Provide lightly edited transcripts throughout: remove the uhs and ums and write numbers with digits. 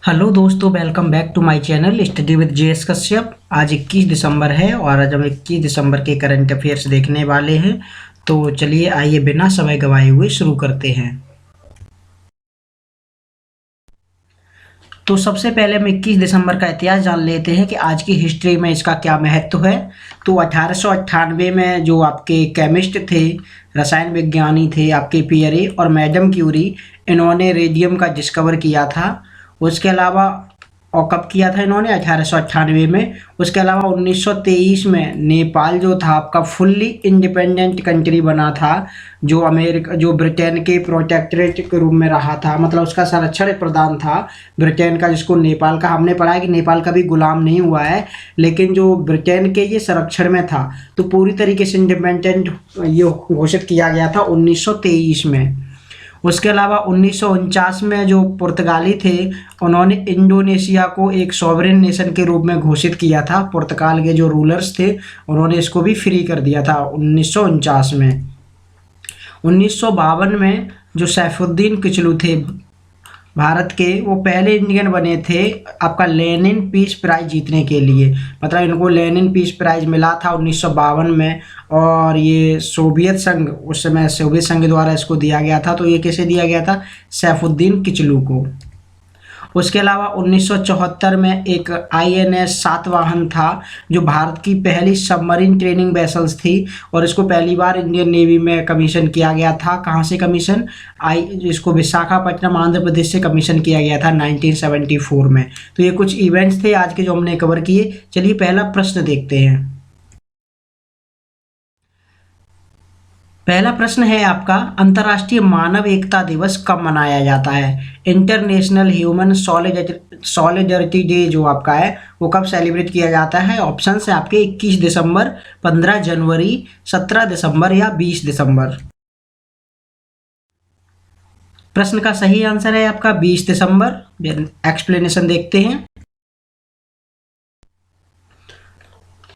Hello दोस्तों, welcome back to my channel study with JS Kashyap. आज 21 दिसंबर है और आज हम 21 दिसंबर के करंट अफेयर्स देखने वाले हैं। तो चलिए आइए बिना समय गंवाए हुए शुरू करते हैं। तो सबसे पहले हम 21 दिसंबर का इतिहास जान लेते हैं कि आज की हिस्ट्री में इसका क्या महत्व है। तो 1898 में जो आपके केमिस्ट थे, रसायन विज्ञानी थे आपके पियरे और मैडम क्यूरी, इन्होंने रेडियम का डिस्कवर किया था। उसके अलावा और कब किया था इन्होंने? 1898 में। उसके अलावा 1923 में नेपाल जो था आपका फुल्ली इंडिपेंडेंट कंट्री बना था, जो ब्रिटेन के प्रोटेक्टरेट के रूप में रहा था, मतलब उसका संरक्षण प्रदान था ब्रिटेन का, जिसको नेपाल का। हमने पढ़ा है कि नेपाल कभी गुलाम नहीं हुआ है, लेकिन जो ब्रिटेन के ये संरक्षण में था। तो पूरी तरीके से इंडिपेंडेंट ये घोषित किया गया था 1923 में। उसके अलावा 1949 में जो पुर्तगाली थे, उन्होंने इंडोनेशिया को एक सॉवरेन नेशन के रूप में घोषित किया था। पुर्तगाल के जो रूलर्स थे, उन्होंने इसको भी फ्री कर दिया था 1949 में। 1952 में जो सैफुद्दीन किचलू थे भारत के, वो पहले इंडियन बने थे आपका लेनिन पीस प्राइज जीतने के लिए। मतलब इनको लेनिन पीस प्राइज मिला था 1952 में। और ये सोवियत संघ, उस समय सोवियत संघ द्वारा इसको दिया गया था। तो ये किसे दिया गया था? सैफुद्दीन किचलू को। उसके अलावा 1974 में एक आईएनएस सातवाहन था, जो भारत की पहली सबमरीन ट्रेनिंग वेसल्स थी, और इसको पहली बार इंडियन नेवी में कमीशन किया गया था। कहाँ से कमीशन? इसको विशाखापट्टनम आंध्र प्रदेश से कमीशन किया गया था 1974 में। तो ये कुछ इवेंट्स थे आज के जो हमने कवर किए। चलिए पहला प्रश्न देखते हैं। पहला प्रश्न है आपका, अंतर्राष्ट्रीय मानव एकता दिवस कब मनाया जाता है? इंटरनेशनल ह्यूमन सॉलिडरिटी डे जो आपका है, वो कब सेलिब्रेट किया जाता है? ऑप्शन है आपके 21 दिसंबर, 15 जनवरी, 17 दिसंबर या 20 दिसंबर। प्रश्न का सही आंसर है आपका 20 दिसंबर। एक्सप्लेनेशन देखते हैं।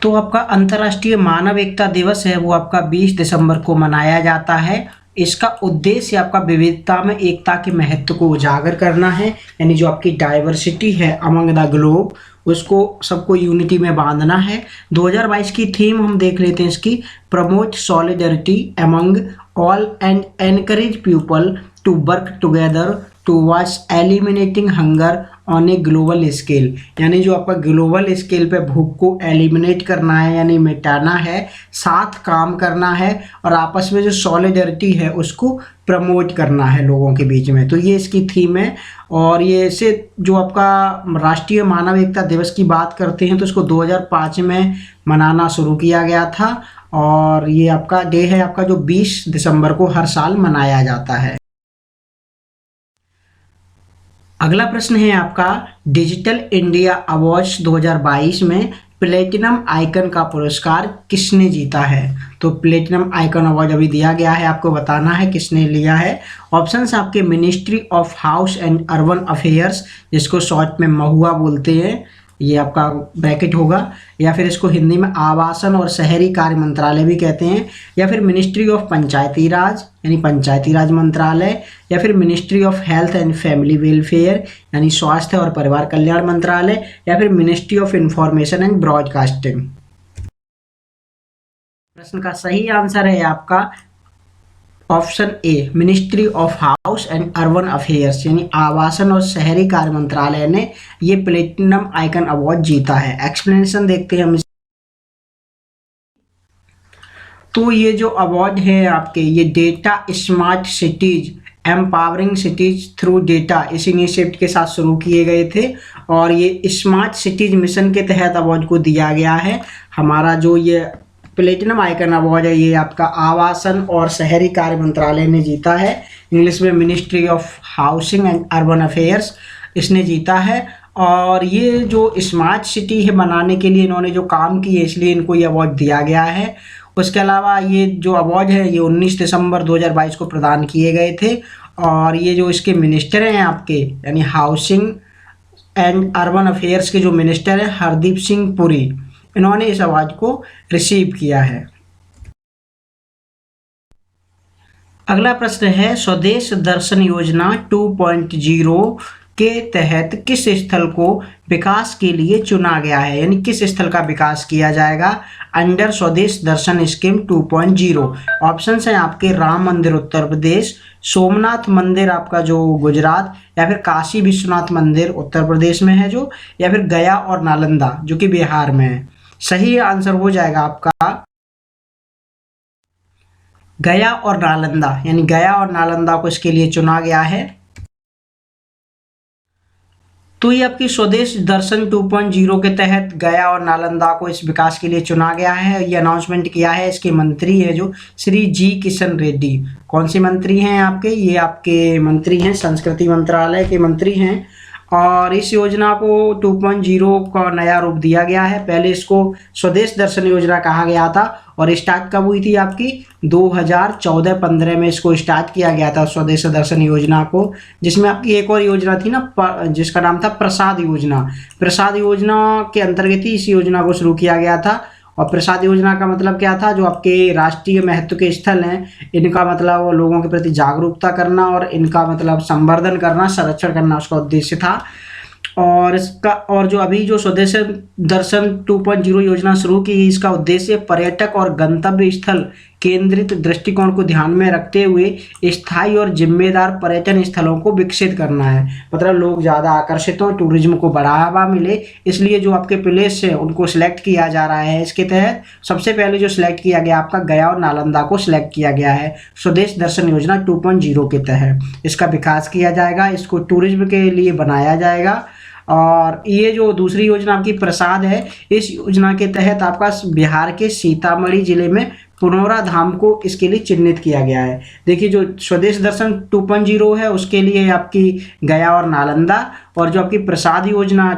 तो आपका अंतर्राष्ट्रीय मानव एकता दिवस है, वो आपका 20 दिसंबर को मनाया जाता है। इसका उद्देश्य आपका विविधता में एकता के महत्व को उजागर करना है, यानी जो आपकी डाइवर्सिटी है अमंग द ग्लोब, उसको सबको यूनिटी में बांधना है। 2022 की थीम हम देख लेते हैं इसकी, promote solidarity among all and encourage people to work together towards eliminating hunger on a global scale. यानी जो आपका ग्लोबल स्केल पे भूख को एलिमिनेट करना है, यानी मिटाना है, साथ काम करना है, और आपस में जो सॉलिडरिटी है उसको प्रमोट करना है लोगों के बीच में। तो ये इसकी थीम है। और ये से जो आपका राष्ट्रीय मानव एकता दिवस की बात करते हैं, तो इसको 2005 में मनाना शुरू किया गया था। और ये आपका डे है आपका जो 20 दिसंबर को हर साल मनाया जाता है। अगला प्रश्न है आपका, डिजिटल इंडिया अवार्ड्स 2022 में प्लेटिनम आइकन का पुरस्कार किसने जीता है? तो प्लेटिनम आइकन अवार्ड अभी दिया गया है, आपको बताना है किसने लिया है। ऑप्शंस आपके ministry of house and urban affairs, जिसको शॉर्ट में महुआ बोलते हैं, ये आपका ब्रैकेट होगा, या फिर इसको हिंदी में आवासन और शहरी कार्य मंत्रालय भी कहते हैं, या फिर मिनिस्ट्री ऑफ पंचायती राज यानी पंचायती राज मंत्रालय, या फिर ministry of health and family welfare यानी स्वास्थ्य और परिवार कल्याण मंत्रालय, या फिर ministry of information and broadcasting. प्रश्न का सही आंसर है आपका option A, ministry of house and urban affairs यानी आवासन और शहरी कार्य मंत्रालय ने ये प्लेटिनम आइकन अवार्ड जीता है। एक्सप्लेनेशन देखते हैं हम। तो ये जो अवार्ड है आपके, ये data smart cities empowering cities through data, इस इनिशिएटिव के साथ शुरू किए गए थे, और ये स्मार्ट सिटीज मिशन के तहत अवार्ड को दिया गया है। हमारा जो ये प्लेटिनम आइकन अवार्ड है, ये आपका आवासन और शहरी कार्य मंत्रालय ने जीता है, इंग्लिश में ministry of housing and urban affairs, इसने जीता है। और ये जो स्मार्ट सिटी है बनाने के लिए इन्होंने जो काम किए, इसलिए इनको ये अवार्ड दिया गया है। उसके अलावा ये जो अवार्ड है, ये 19 दिसंबर 2022 को प्रदान किए गए थे। और ये जो इसके मिनिस्टर हैं आपके, यानी हाउसिंग एंड अर्बन अफेयर्स के जो मिनिस्टर हैं हरदीप सिंह पुरी, इन्होंने इस अवार्ड को रिसीव किया है। अगला प्रश्न है, स्वदेश दर्शन योजना 2.0 के तहत किस स्थल को विकास के लिए चुना गया है, यानी किस स्थल का विकास किया जाएगा अंडर स्वदेश दर्शन स्कीम 2.0। ऑप्शंस हैं आपके राम मंदिर उत्तर प्रदेश, सोमनाथ मंदिर आपका जो गुजरात, या फिर काशी विश्वनाथ मंदिर उत्तर प्रदेश में है जो, या फिर गया और नालंदा जो कि बिहार में है। सही आंसर हो जाएगा आपका गया और नालंदा, यानी गया और नालंदा को इसके लिए चुना गया है। तो ये आपकी स्वदेश दर्शन 2.0 के तहत गया और नालंदा को इस विकास के लिए चुना गया है। ये अनाउंसमेंट किया है, इसके मंत्री है जो श्री जी किशन रेड्डी। कौन से मंत्री हैं आपके? ये आपके मंत्री हैं, संस्कृति मंत्रालय के मंत्री हैं। और इस योजना को 2.0 का नया रूप दिया गया है। पहले इसको स्वदेश दर्शन योजना कहा गया था और स्टार्ट कब हुई थी आपकी 2014-15 में इसको स्टार्ट किया गया था स्वदेश दर्शन योजना को, जिसमें आपकी एक और योजना थी ना जिसका नाम था प्रसाद योजना। प्रसाद योजना के अंतर्गत ही इस योजना को शुरू किया गया था। और प्रसाद योजना का मतलब क्या था? जो आपके राष्ट्रीय महत्व के स्थल हैं इनका मतलब लोगों के प्रति जागरूकता करना और इनका मतलब संवर्धन करना, संरक्षण करना उसका उद्देश्य था। और इसका और जो अभी जो स्वदेश दर्शन 2.0 योजना शुरू की, इसका उद्देश्य पर्यटक और गंतव्य स्थल केंद्रित दृष्टिकोण को ध्यान में रखते हुए स्थायी और जिम्मेदार पर्यटन स्थलों को विकसित करना है। मतलब लोग ज़्यादा आकर्षित हों, टूरिज्म को बढ़ावा मिले, इसलिए जो आपके प्लेस है उनको सिलेक्ट किया जा रहा है। इसके तहत सबसे पहले जो सिलेक्ट किया गया आपका गया और नालंदा को सिलेक्ट किया गया है स्वदेश दर्शन योजना 2.0 के तहत। इसका विकास किया जाएगा, इसको टूरिज्म के लिए बनाया जाएगा। और ये जो दूसरी योजना आपकी प्रसाद है, इस योजना के तहत आपका बिहार के सीतामढ़ी जिले में पुनौरा धाम को इसके लिए चिन्हित किया गया है। देखिए जो स्वदेश दर्शन 2.0 है उसके लिए आपकी गया और नालंदा, और जो आपकी प्रसाद योजना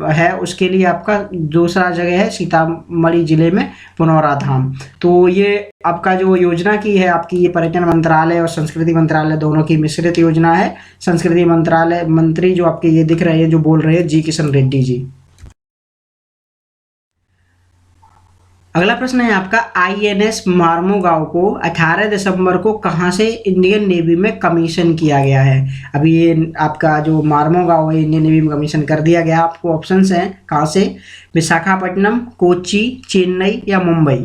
है उसके लिए आपका दूसरा जगह है सीतामढ़ी जिले में पुनौरा धाम। तो ये आपका जो योजना की है आपकी ये पर्यटन मंत्रालय और संस्कृति मंत्रालय दोनों की मिश्रित योजना है। संस्कृति मंत्रालय मंत्री जो आपके ये दिख रहे हैं जो बोल रहे हैं जी किशन रेड्डी जी। अगला प्रश्न है आपका आईएनएस मार्मोगांव को 18 दिसंबर को कहां से इंडियन नेवी में कमीशन किया गया है? अभी ये आपका जो मार्मोगांव है इंडियन नेवी में कमीशन कर दिया गया। आपको ऑप्शंस हैं कहां से? विशाखापट्टनम, कोच्चि, चेन्नई या मुंबई।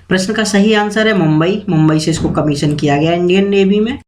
प्रश्न का सही आंसर है मुंबई। मुंबई से इसको कमीशन किया गया इंडियन नेवी में।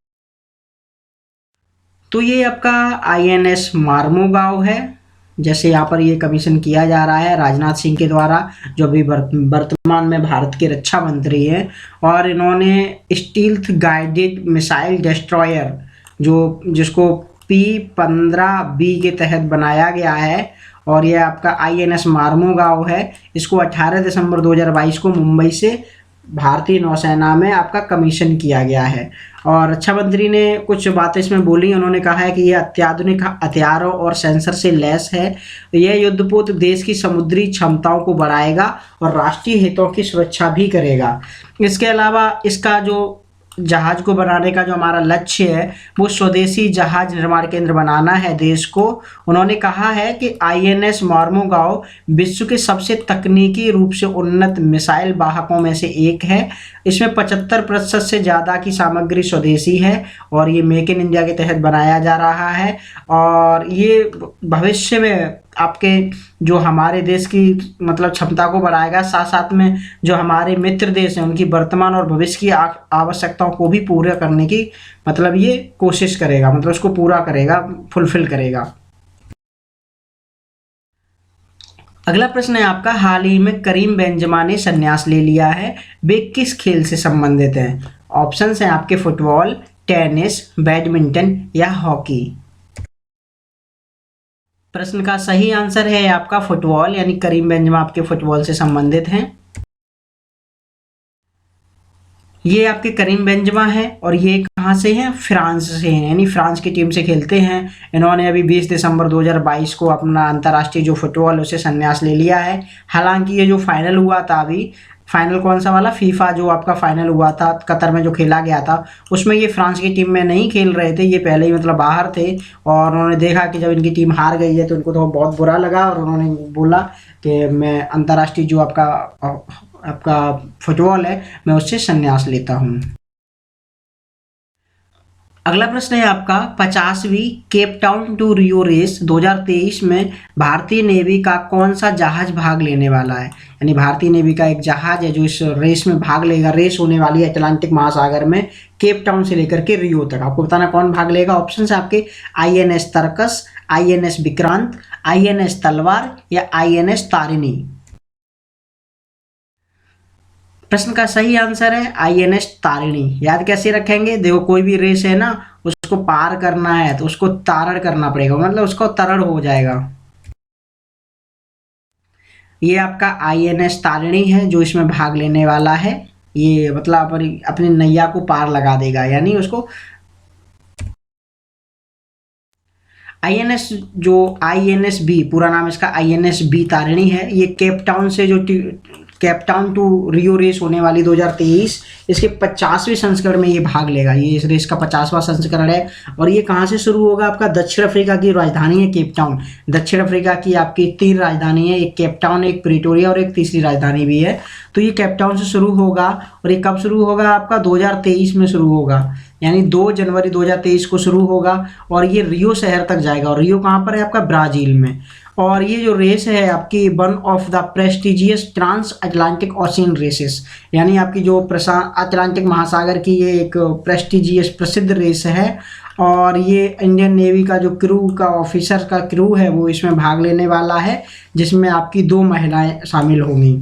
तो ये आपका आईएनएस मार्मोगांव है, जैसे यहाँ पर ये कमीशन किया जा रहा है राजनाथ सिंह के द्वारा, जो अभी वर्तमान में भारत के रक्षा मंत्री हैं। और इन्होंने स्टील्थ गाइडेड मिसाइल डिस्ट्रॉयर जिसको P-15B के तहत बनाया गया है, और ये आपका आईएनएस मार्मोगांव है। इसको 18 दिसंबर 2022 को मुंबई से भारतीय नौसेना में आपका कमीशन किया गया है। और रक्षा मंत्री ने कुछ बातें इसमें बोली। उन्होंने कहा है कि यह अत्याधुनिक हथियारों और सेंसर से लैस है। यह युद्धपोत देश की समुद्री क्षमताओं को बढ़ाएगा और राष्ट्रीय हितों की सुरक्षा भी करेगा। इसके अलावा इसका जो जहाज को बनाने का जो हमारा लक्ष्य है वो स्वदेशी जहाज निर्माण केंद्र बनाना है देश को। उन्होंने कहा है कि आईएनएस मार्मोगांव विश्व के सबसे तकनीकी रूप से उन्नत मिसाइल वाहकों में से एक है। इसमें 75% से ज़्यादा की सामग्री स्वदेशी है और ये मेक इन इंडिया के तहत बनाया जा रहा है। और ये भविष्य में आपके जो हमारे देश की मतलब क्षमता को बढ़ाएगा, साथ साथ में जो हमारे मित्र देश हैं उनकी वर्तमान और भविष्य की आवश्यकताओं को भी पूरा करने की मतलब ये कोशिश करेगा, मतलब उसको पूरा करेगा, फुलफिल करेगा। अगला प्रश्न है आपका हाल ही में करीम बेंजमा ने संन्यास ले लिया है, वे किस खेल से संबंधित हैं? ऑप्शंस हैं आपके फुटबॉल, टेनिस, बैडमिंटन या हॉकी। प्रश्न का सही आंसर है आपका फुटबॉल, यानी करीम बेंजमा आपके फुटबॉल से संबंधित हैं। ये आपके करीम बेंजमा है और ये कहाँ से हैं? फ्रांस से हैं, यानी फ्रांस की टीम से खेलते हैं। इन्होंने अभी 20 दिसंबर 2022 को अपना अंतर्राष्ट्रीय जो फुटबॉल उसे संन्यास ले लिया है। हालांकि ये जो फाइनल हुआ था, अभी फाइनल कौन सा वाला, फीफा जो आपका फाइनल हुआ था कतर में जो खेला गया था, उसमें ये फ्रांस की टीम में नहीं खेल रहे थे, ये पहले ही मतलब बाहर थे। और उन्होंने देखा कि जब इनकी टीम हार गई है तो उनको तो बहुत बुरा लगा और उन्होंने बोला कि मैं अंतर्राष्ट्रीय जो आपका फुटबॉल है मैं उससे संन्यास लेता हूँ। अगला प्रश्न है आपका 50वीं Cape Town to Rio race 2023 में भारतीय नेवी का कौन सा जहाज भाग लेने वाला है। यानी भारतीय नेवी का एक जहाज है जो इस रेस में भाग लेगा। रेस होने वाली है अटलांटिक महासागर में केप टाउन से लेकर के रियो तक। आपको बताना कौन भाग लेगा। ऑप्शन है आपके INS Tarkash, INS Vikrant, INS तलवार या INS तारिणी। प्रश्न का सही आंसर है INS तारिणी। याद कैसे रखेंगे, देखो कोई भी रेस है ना, उसको पार करना है तो उसको तारण करना पड़ेगा, मतलब उसको तरण हो जाएगा। ये आपका INS तारिणी है जो इसमें भाग लेने वाला है। ये मतलब अपनी नैया को पार लगा देगा, यानी उसको INS जो INS बी, पूरा नाम इसका INS बी तारिणी है। ये केप टाउन से जो Cape Town to Rio race होने वाली 2023, इसके 50वें संस्करण में ये भाग लेगा। ये इस रेस का 50वां संस्करण है। और ये कहाँ से शुरू होगा, आपका दक्षिण अफ्रीका की राजधानी है केप टाउन। दक्षिण अफ्रीका की आपकी 3 राजधानी है, एक केप टाउन, एक प्रिटोरिया और एक तीसरी राजधानी भी है। तो ये केप टाउन से शुरू होगा और ये कब शुरू होगा, आपका 2023 में शुरू होगा, यानी 2 जनवरी 2023 को शुरू होगा और ये रियो शहर तक जाएगा। और रियो कहाँ पर है, आपका ब्राज़ील में। और ये जो रेस है आपकी one of the prestigious transatlantic ocean races, यानी आपकी जो अटलांटिक महासागर की ये एक प्रेस्टिजियस प्रसिद्ध रेस है। और ये इंडियन नेवी का जो क्रू का ऑफिसर का क्रू है वो इसमें भाग लेने वाला है, जिसमें आपकी 2 महिलाएं शामिल होंगी।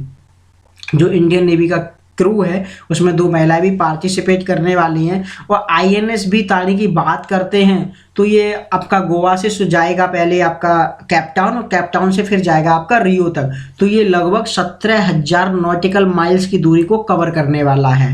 जो इंडियन नेवी का क्रू है उसमें 2 महिलाएं भी पार्टिसिपेट करने वाली हैं। और INS बी तारिणी की बात करते हैं तो ये आपका गोवा से जाएगा पहले आपका केप टाउन, और केप टाउन से फिर जाएगा आपका रियो तक। तो ये लगभग 17,000 नॉटिकल माइल्स की दूरी को कवर करने वाला है।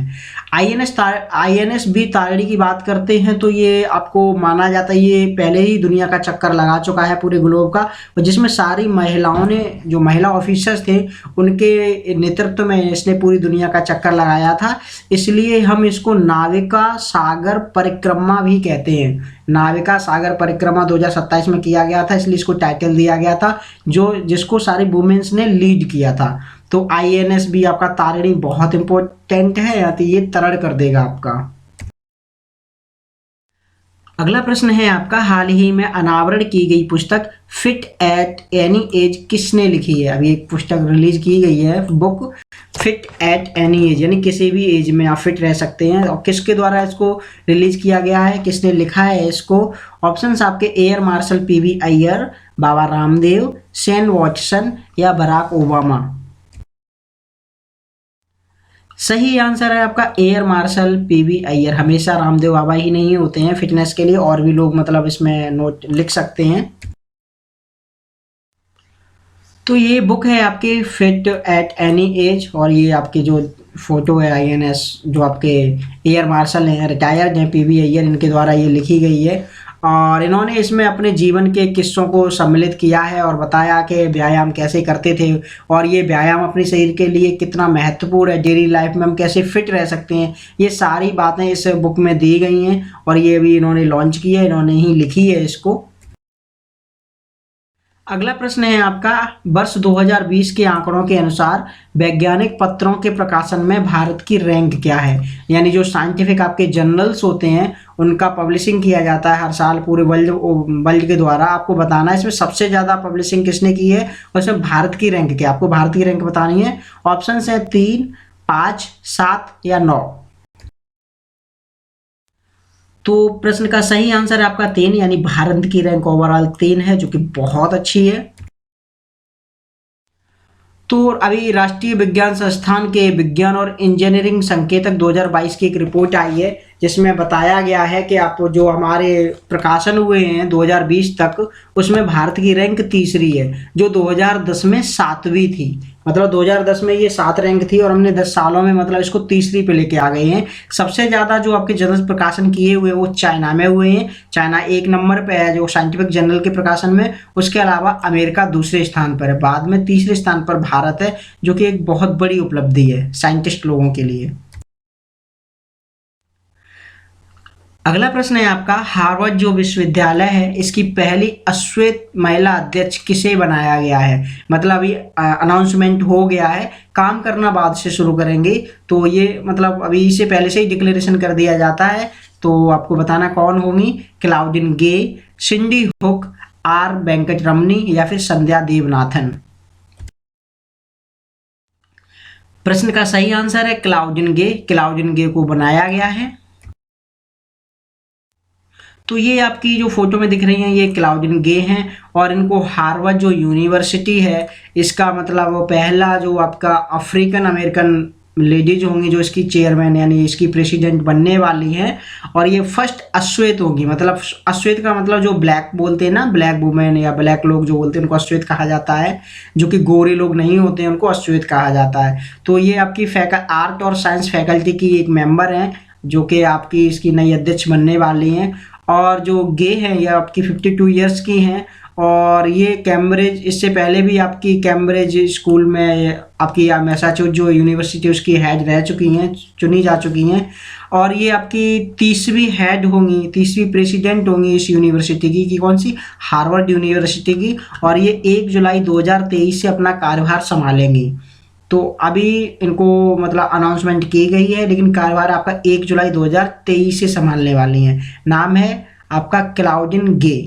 INS बी तारिणी की बात करते हैं तो ये आपको माना जाता है ये पहले ही दुनिया का चक्कर लगा चुका है पूरे ग्लोब का, और जिसमें सारी महिलाओं ने, जो महिला ऑफिसर्स थे उनके नेतृत्व में इसने पूरी दुनिया का चक्कर लगाया था। इसलिए हम इसको नाविका सागर परिक्रमा भी कहते हैं। नाविका सागर परिक्रमा 2027 में किया गया था, इसलिए इसको टाइटल दिया गया था, जो जिसको सारी वुमेन्स ने लीड किया था। तो INS भी आपका तारिणी बहुत इंपॉर्टेंट है, या तो ये तरण कर देगा आपका। अगला प्रश्न है आपका, हाल ही में अनावरण की गई पुस्तक फिट एट एनी एज किसने लिखी है। अभी एक पुस्तक रिलीज की गई है, book fit at any as, यानी किसी भी एज में आप फिट रह सकते हैं। और किसके द्वारा इसको रिलीज किया गया है, किसने लिखा है इसको। ऑप्शंस आपके air marshal PV Iyer, Baba Ramdev, Shane Watson या बराक ओबामा। सही आंसर है आपका एयर मार्शल PV अय्यर। हमेशा रामदेव बाबा ही नहीं होते हैं फिटनेस के लिए, और भी लोग मतलब इसमें नोट लिख सकते हैं। तो ये बुक है आपकी फिट एट एनी एज, और ये आपकी जो फोटो है INS जो आपके एयर मार्शल हैं, रिटायर्ड हैं PV अय्यर, इनके द्वारा ये लिखी गई है। और इन्होंने इसमें अपने जीवन के किस्सों को सम्मिलित किया है और बताया कि व्यायाम कैसे करते थे, और ये व्यायाम अपने शरीर के लिए कितना महत्वपूर्ण है, डेली लाइफ में हम कैसे फिट रह सकते हैं। ये सारी बातें इस बुक में दी गई हैं, और ये भी इन्होंने लॉन्च की है, इन्होंने ही लिखी है इसको। अगला प्रश्न है आपका, वर्ष 2020 के आंकड़ों के अनुसार वैज्ञानिक पत्रों के प्रकाशन में भारत की रैंक क्या है। यानी जो साइंटिफिक आपके जर्नल्स होते हैं उनका पब्लिशिंग किया जाता है हर साल पूरे वर्ल्ड के द्वारा। आपको बताना है इसमें सबसे ज़्यादा पब्लिशिंग किसने की है, और इसमें भारत की रैंक क्या, आपको भारत की रैंक बतानी है। ऑप्शन है 3, 5, 7 या 9। तो प्रश्न का सही आंसर है आपका 3, यानी भारत की रैंक ओवरऑल 3 है, जो कि बहुत अच्छी है। तो अभी राष्ट्रीय विज्ञान संस्थान के विज्ञान और इंजीनियरिंग संकेतक 2022 की एक रिपोर्ट आई है, जिसमें बताया गया है कि आप जो हमारे प्रकाशन हुए हैं 2020 तक, उसमें भारत की रैंक तीसरी है, जो 2010 में 7वीं थी। मतलब 2010 में ये 7 रैंक थी और हमने 10 सालों में मतलब इसको तीसरी पे लेके आ गए हैं। सबसे ज़्यादा जो आपके जर्नल प्रकाशन किए हुए वो चाइना में हुए हैं। चाइना 1 नंबर पे है जो साइंटिफिक जर्नल के प्रकाशन में, उसके अलावा अमेरिका दूसरे स्थान पर है, बाद में तीसरे स्थान पर भारत है, जो कि एक बहुत बड़ी उपलब्धि है साइंटिस्ट लोगों के लिए। अगला प्रश्न है आपका, हार्वर्ड जो विश्वविद्यालय है इसकी पहली अश्वेत महिला अध्यक्ष किसे बनाया गया है। मतलब अभी अनाउंसमेंट हो गया है, काम करना बाद से शुरू करेंगे, तो ये मतलब अभी इससे पहले से ही डिक्लेरेशन कर दिया जाता है तो आपको बताना कौन होंगी, क्लाउडिन गे, सिंडी हुक, आर वेंकट रमनी या फिर संध्या देवनाथन। प्रश्न का सही आंसर है क्लाउडिन गे। क्लाउडिन गे को बनाया गया है। तो ये आपकी जो फोटो में दिख रही हैं ये क्लाउडिन गे हैं और इनको हार्वर्ड जो यूनिवर्सिटी है इसका मतलब वो पहला जो आपका अफ्रीकन अमेरिकन लेडीज होंगी जो इसकी चेयरमैन यानी इसकी प्रेसिडेंट बनने वाली हैं। और ये फर्स्ट अश्वेत होगी, मतलब अश्वेत का मतलब जो ब्लैक बोलते हैं ना, ब्लैक वुमेन या ब्लैक लोग जो बोलते हैं उनको अश्वेत कहा जाता है, जो कि गोरे लोग नहीं होते हैं उनको अश्वेत कहा जाता है। तो ये आपकी आर्ट और साइंस फैकल्टी की एक मेंबर हैं जो कि आपकी इसकी नई अध्यक्ष बनने वाली हैं। और जो गे हैं ये आपकी 52 ईयर्स की हैं और ये कैम्ब्रिज, इससे पहले भी आपकी कैम्ब्रिज स्कूल में आपकी मैसाचुसेट्स जो यूनिवर्सिटी उसकी हेड रह चुकी हैं, चुनी जा चुकी हैं। और ये आपकी तीसरी हेड होंगी, तीसरी प्रेसिडेंट होंगी इस यूनिवर्सिटी की कौन सी, हार्वर्ड यूनिवर्सिटी की। और ये 1 जुलाई 2023 से अपना कार्यभार संभालेंगी। तो अभी इनको मतलब अनाउंसमेंट की गई है लेकिन कार्यभार आपका 1 जुलाई 2023 से संभालने वाली हैं। नाम है आपका क्लाउडिन गे।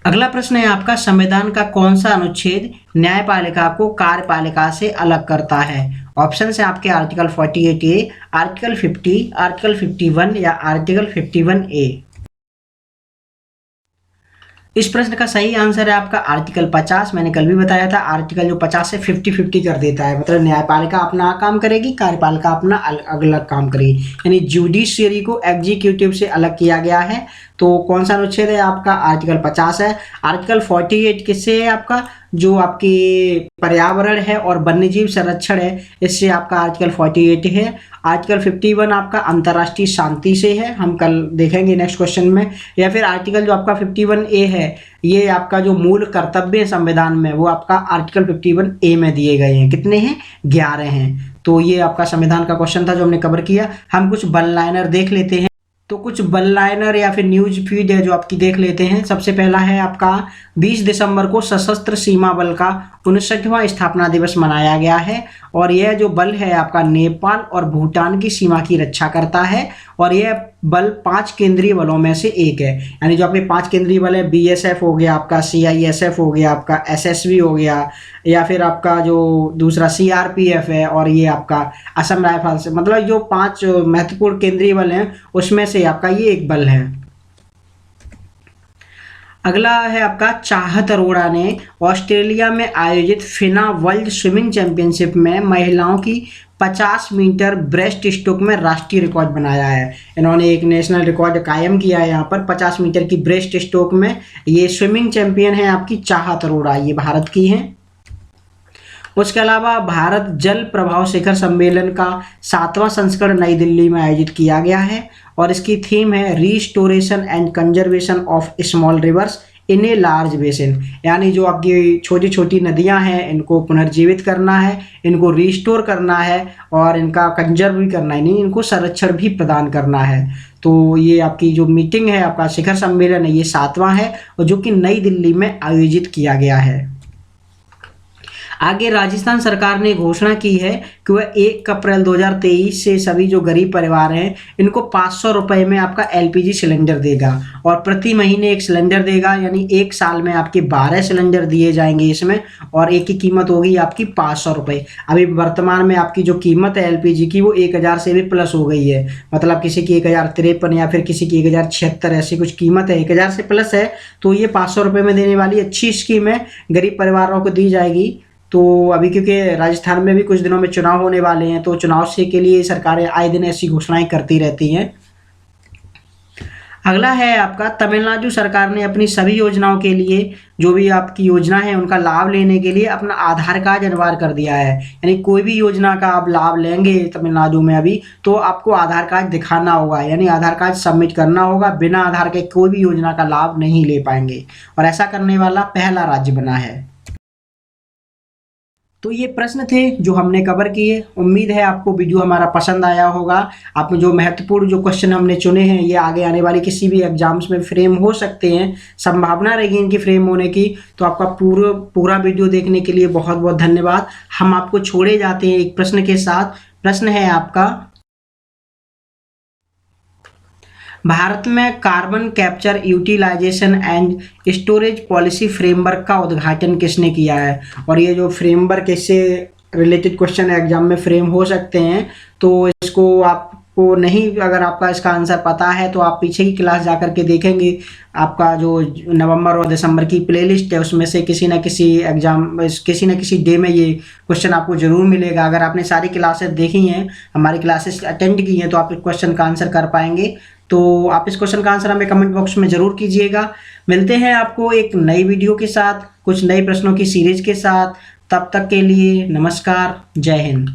अगला प्रश्न है आपका, संविधान का कौन सा अनुच्छेद न्यायपालिका को कार्यपालिका से अलग करता है। ऑप्शन है आपके आर्टिकल 48A, आर्टिकल 50, आर्टिकल 51 या आर्टिकल 51A। इस प्रश्न का सही आंसर है आपका आर्टिकल 50। मैंने कल भी बताया था आर्टिकल जो 50 से 50-50 कर देता है, मतलब न्यायपालिका अपना काम करेगी, कार्यपालिका अपना अलग काम करेगी, यानी जुडिशियरी को एग्जीक्यूटिव से अलग किया गया है। तो कौन सा अनुच्छेद है आपका, आर्टिकल 50 है। आर्टिकल 48 किससे है आपका, जो आपकी पर्यावरण है और वन्यजीव संरक्षण है, इससे आपका आर्टिकल 48 है। आर्टिकल 51 आपका अंतर्राष्ट्रीय शांति से है, हम कल देखेंगे नेक्स्ट क्वेश्चन में। या फिर आर्टिकल जो आपका 51A है, ये आपका जो मूल कर्तव्य है संविधान में वो आपका आर्टिकल 51A में दिए गए हैं। कितने हैं, 11 हैं। तो ये आपका संविधान का क्वेश्चन था जो हमने कवर किया। हम कुछ वन लाइनर देख लेते हैं, तो कुछ वन लाइनर या फिर न्यूज फीड है जो आपकी देख लेते हैं। सबसे पहला है आपका 20 दिसंबर को सशस्त्र सीमा बल का 59वां स्थापना दिवस मनाया गया है और यह जो बल है आपका नेपाल और भूटान की सीमा की रक्षा करता है और यह बल 5 केंद्रीय बलों में से एक है। यानी जो आपके 5 केंद्रीय बल है, BSF हो गया आपका, CISF हो गया आपका, SSB हो गया, या फिर आपका जो दूसरा CRPF है और ये आपका असम राइफल्स, मतलब जो 5 महत्वपूर्ण केंद्रीय बल हैं उसमें से आपका ये एक बल है। अगला है आपका, चाहत अरोड़ा ने ऑस्ट्रेलिया में आयोजित फिना वर्ल्ड स्विमिंग चैंपियनशिप में महिलाओं की 50 मीटर ब्रेस्ट स्ट्रोक में राष्ट्रीय रिकॉर्ड बनाया है। इन्होंने एक नेशनल रिकॉर्ड कायम किया है यहाँ पर 50 मीटर की ब्रेस्ट स्ट्रोक में। ये स्विमिंग चैंपियन है आपकी चाहत अरोड़ा, ये भारत की हैं। उसके अलावा भारत जल प्रभाव शिखर सम्मेलन का 7वां संस्करण नई दिल्ली में आयोजित किया गया है और इसकी थीम है restoration and conservation of small reverse in a large basin. यानी जो आपकी छोटी छोटी नदियां हैं इनको पुनर्जीवित करना है, इनको रिस्टोर करना है और इनका कंजर्व भी करना है, नहीं इनको संरक्षण भी प्रदान करना है। तो ये आपकी जो मीटिंग है आपका शिखर सम्मेलन है ये 7वां है और जो कि नई दिल्ली में आयोजित किया गया है। आगे राजस्थान सरकार ने घोषणा की है कि वह 1 अप्रैल 2023 से सभी जो गरीब परिवार हैं इनको 500 रुपये में आपका LPG सिलेंडर देगा और प्रति महीने एक सिलेंडर देगा, यानी एक साल में आपके 12 सिलेंडर दिए जाएंगे इसमें और एक की कीमत होगी आपकी 500 रुपये। अभी वर्तमान में आपकी जो कीमत है LPG की वो 1000 से भी प्लस हो गई है, मतलब किसी की 1053 या फिर किसी की 1076 ऐसी कुछ कीमत है, 1000 से प्लस है। तो ये 500 रुपये में देने वाली अच्छी स्कीम है, गरीब परिवारों को दी जाएगी। तो अभी क्योंकि राजस्थान में भी कुछ दिनों में चुनाव होने वाले हैं तो चुनाव से के लिए सरकारें आए दिन ऐसी घोषणाएं करती रहती हैं। अगला है आपका, तमिलनाडु सरकार ने अपनी सभी योजनाओं के लिए जो भी आपकी योजना है उनका लाभ लेने के लिए अपना आधार कार्ड अनिवार्य कर दिया है। यानी कोई भी योजना का आप लाभ लेंगे तमिलनाडु में अभी तो आपको आधार कार्ड दिखाना होगा, यानी आधार कार्ड सबमिट करना होगा। बिना आधार के कोई भी योजना का लाभ नहीं ले पाएंगे और ऐसा करने वाला पहला राज्य बना है। तो ये प्रश्न थे जो हमने कवर किए। उम्मीद है आपको वीडियो हमारा पसंद आया होगा। आप जो महत्वपूर्ण जो क्वेश्चन हमने चुने हैं ये आगे आने वाली किसी भी एग्जाम्स में फ्रेम हो सकते हैं, संभावना रहेगी इनकी फ्रेम होने की। तो आपका पूरा वीडियो देखने के लिए बहुत बहुत धन्यवाद। हम आपको छोड़े जाते हैं एक प्रश्न के साथ। प्रश्न है आपका, भारत में carbon capture utilisation and storage policy framework का उद्घाटन किसने किया है? और ये जो फ्रेमवर्क, इससे रिलेटेड क्वेश्चन एग्जाम में फ्रेम हो सकते हैं, तो इसको आपको नहीं, अगर आपका इसका आंसर पता है तो आप पीछे की क्लास जा करके देखेंगे, आपका जो नवंबर और दिसंबर की प्लेलिस्ट है उसमें से किसी न किसी डे में ये क्वेश्चन आपको जरूर मिलेगा। अगर आपने सारी क्लासेस देखी हैं, हमारी क्लासेस अटेंड की हैं, तो आप इस क्वेश्चन का आंसर कर पाएंगे। तो आप इस क्वेश्चन का आंसर हमें कमेंट बॉक्स में जरूर कीजिएगा। मिलते हैं आपको एक नई वीडियो के साथ, कुछ नए प्रश्नों की सीरीज के साथ। तब तक के लिए नमस्कार, जय हिंद।